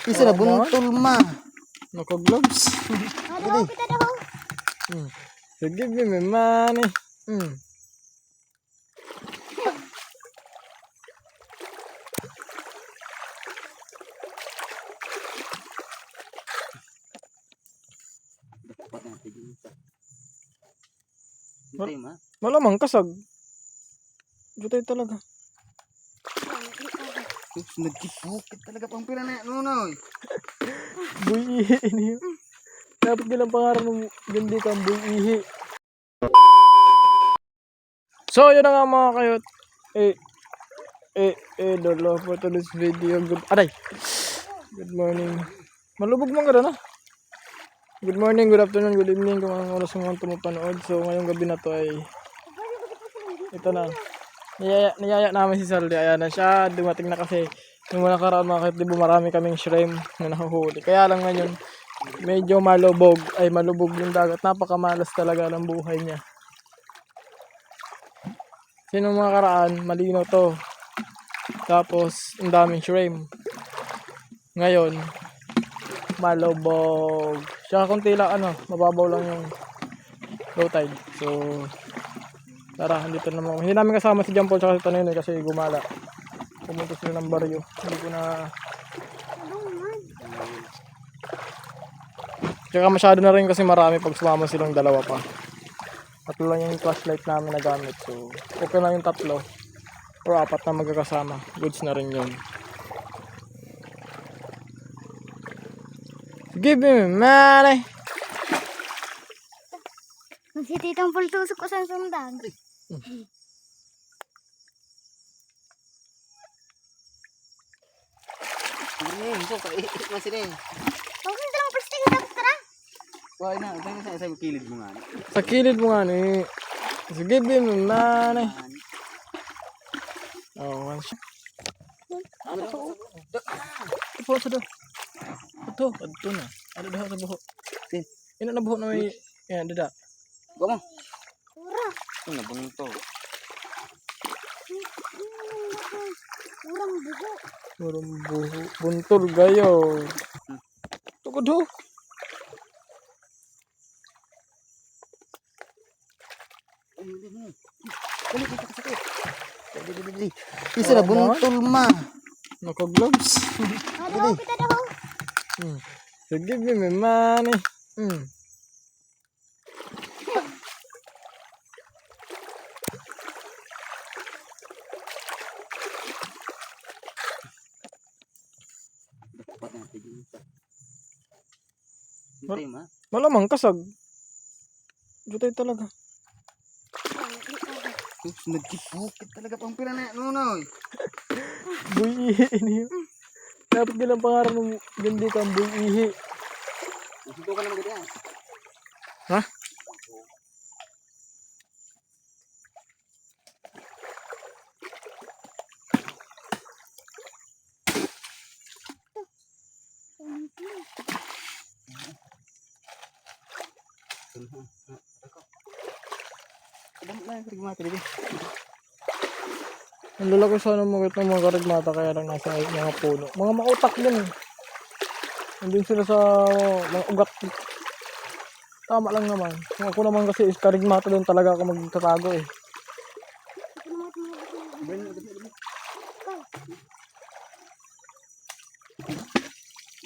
Isa na buntol ma. Naka-gloves. Ada kita dah. So give me my money. Malamang kasag. Butay talaga. Nagkipukit talaga pang pila na nunoy. Buy ihi ini. Dapat bilang pangarap ng gindi kang buy ihi. So yun na nga mga kayot. Dolo for today's video. Good morning. Malubog man gano'n na. Good morning, good afternoon, good evening kung anong oras mo tumupanood. So ngayong gabi na to ay ito na. Niyaya namin si Saldi. Ayan na siya. Dumating na kasi yung mga nakaraan mga kahit di ba marami kaming shrimp na nahuhuli. Kaya lang ngayon medyo malubog yung dagat. Napakamalas talaga ng buhay niya. Sino mga karaan malino to. Tapos ang daming shrimp. Ngayon malubog. Tsaka kung tila mababaw lang yung low tide. So tara, dito naman. Hindi namin kasama si John Paul tsaka si Tanay kasi gumala. Pumunta sila ng baryo. Hindi ko na... Tsaka masyado na rin kasi marami pag sumama silang dalawa pa. Tatlo lang yung flashlight namin na gamit. So, okay na yung tatlo. Or apat na magkakasama. Goods na rin yun. Give me money! Si Titong Paul tusok ko sa sundag. Bakit dalang plastic sa tara? Why na? Sa kilid mo nga. Sa kilid mo nga ni. So give me money. Oh, one shot. Ano to? Ito sa do. Ito na. Ano dah sa buho? Ina na buho na may yan dada. Gamo. Ura. Ano bang to? Urang buho. Urang buho. Buntul gayo. Tukod ho. Isa na buntol ma. Naka-gloves. Ada kita dah. So give me my money. Malamang kasag. Butay talaga. Nagkipukit talaga pang pila na nunoy. Buy ihi ini. Dapat bilang pangarap ng gindi kang buy ihi. Ito ka naman ganyan. Ha? Ang lalaki sana ng mga karigmata kaya lang nasa mga puno. Mga mautak din eh. Nandun sila sa mga ugat. Tama lang naman. Kung ako naman kasi is karigmata din talaga ako magtatago eh.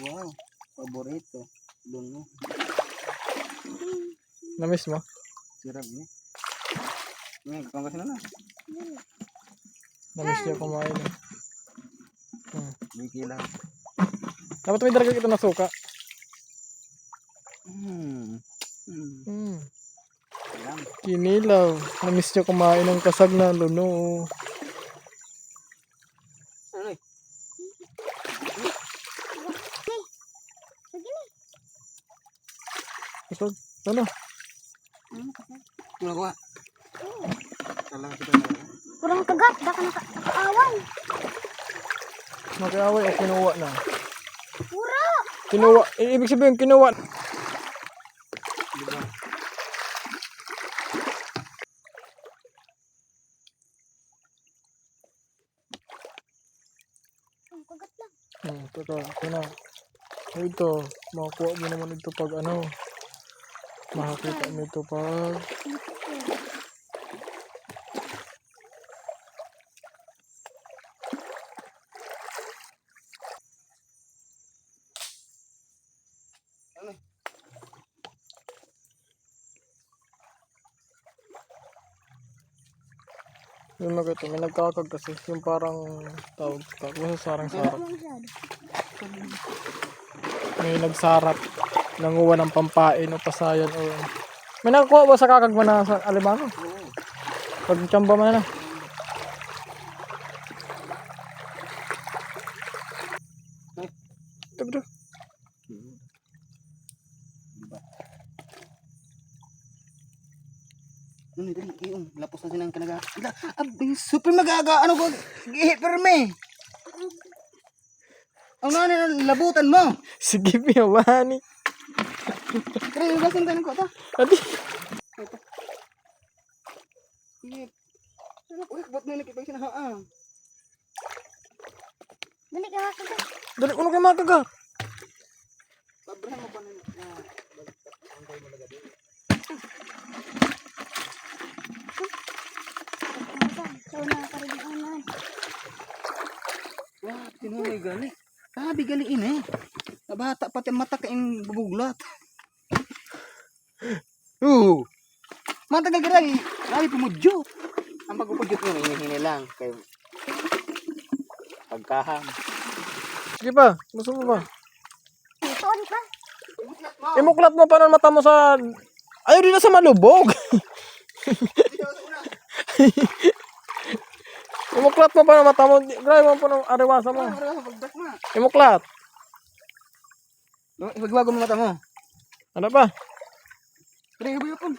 Wow, paborito. Doon mo. Namiss mo? Sirap niya. Ngayon, kung kasi na. Namiss niya kumain eh. Biki lang. Dapat may daraga kita na suka. Kinilaw. Namiss niya kumain ng kasag na luno. Kasag? Ano? Kuha. Kurang tegak, baka nakaaway. Makiaway o kinuha na? Pura! Kinuha. Ibig sabihin kinuha. kagat lang. Teka, ito na. Ito, makukuha mo naman ito pag ano. Makakita mo ito pag... Yung mga ito, may nagkakag kasi. Yung parang tawag sarang-sarang. Masyado. May nagsarat. Nanguha ng pampain o pasayan o... May nakakuha ba sa kakag mo na sa alimano? Oo. Pag tsamba mo na. Ito bro. Ano dali, iyong lapos na sinang kanaga. Abay, super magaga. Ano ko? Perme. Ang nga na labutan mo. Sige, piyawani. Kaya yung basin tayo ko ito. Adi. Sige. Ano ko? Ba't mo nakipag sinahaan? Dali ka makagat. Dali, uno kayo makaga. Pabrahan mo pa na. So, nakakarinig naman. Wah, tinuloy gali. Sabi galiin eh. Nabata pati ang mata kain bubuglat. Mata ka gali. Lagi pumudyot. Ang pagpupudyot mo, hinihini lang. Kaya pagkaham. Sige pa, gusto mo ba? Tuon ka. Imuklat mo pa ng mata mo sa... Ayaw din na sa malubog. Imuklat mo pa ng mata mo. Grabe mo pa ng ariwasa mo. Pagdak mo. Imuklat. Ibagwago mo mata mo. Ano pa? Tira, ibayo po.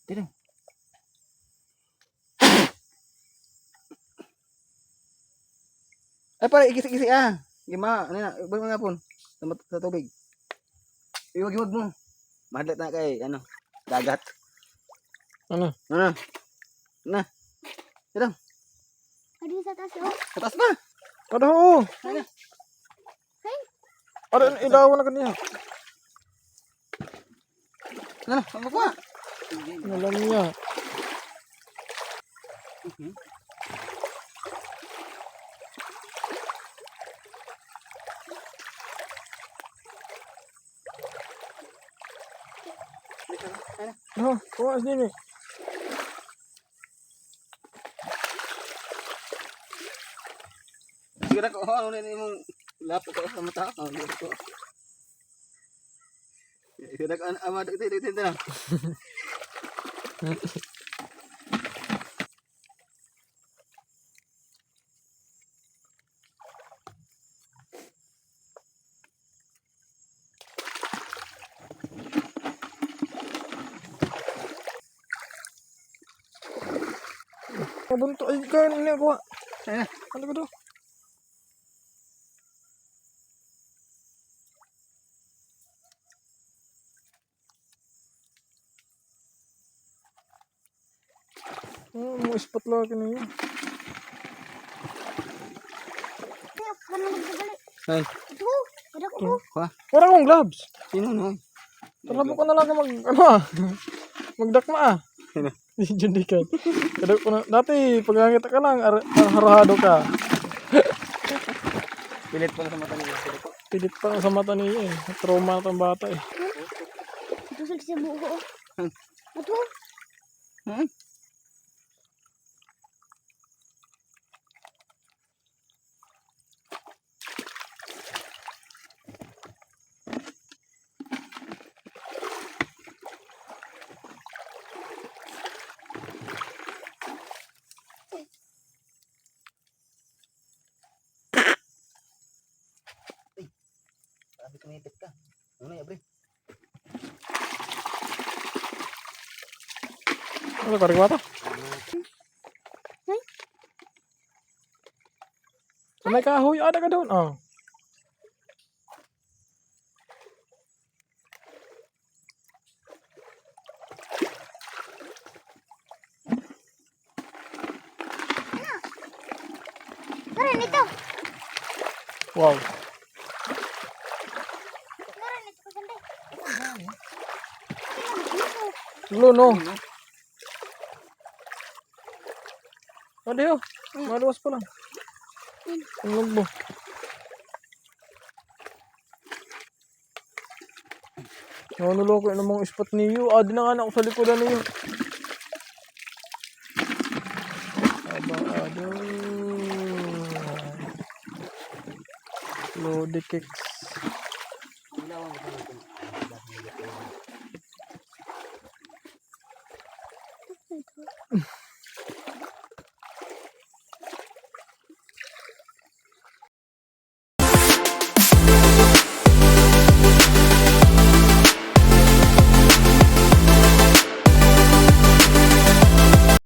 Tira. Ay, para ikisi-kisi ah. Gima, ano na, ibayo mo nga po. Sa tubig. Iwag-iwag mo. Mahadlat na kay, ano, dagat. Ano? Ano? Na. Tira. Adi sa taas, oh. Sa taas pa. Ano ho? Ano? Ano, ilawan na kanina. Ano? Ang kukuha. Alam niya. Ano? Kuwas din eh. Siguro ko, ano na yung lapo ko sa mata. Siguro ko. Siguro ko, amad, ito na. Mabunto. Ay, kaya nila kuha. Ayun na. Ano ko to? Mo spot lang ako na yun. Ay, paano nagdadali? Ay, Ito, kada ko po. kuha. Wala akong gloves. Sino no? Tarabo ko na lang mag, ano ah. Magdakma ah. Diyan di ka. Kada ko na, dati pag nakita ka lang, harahado ka. Pilit pa na sa mata niya. Siguro ko. Pilit pa sa mata niya eh. Trauma na itong bata eh. Ito sa buho, oh. Ito. Hmm? Sabi tumipit ka. Ano ya, bre? Ano ka, bata? May kahoy, ada ka doon. Oh. Tara, nito. Wow. Ngaran ito kasanda. Ito. Lo no. Ano? Adiyo. Maluwas pa lang. Ang lugbo. Nanuloko yung mga spot niyo. Di na nga na ako sa likodan niyo. Aba, ado. Lodi kicks.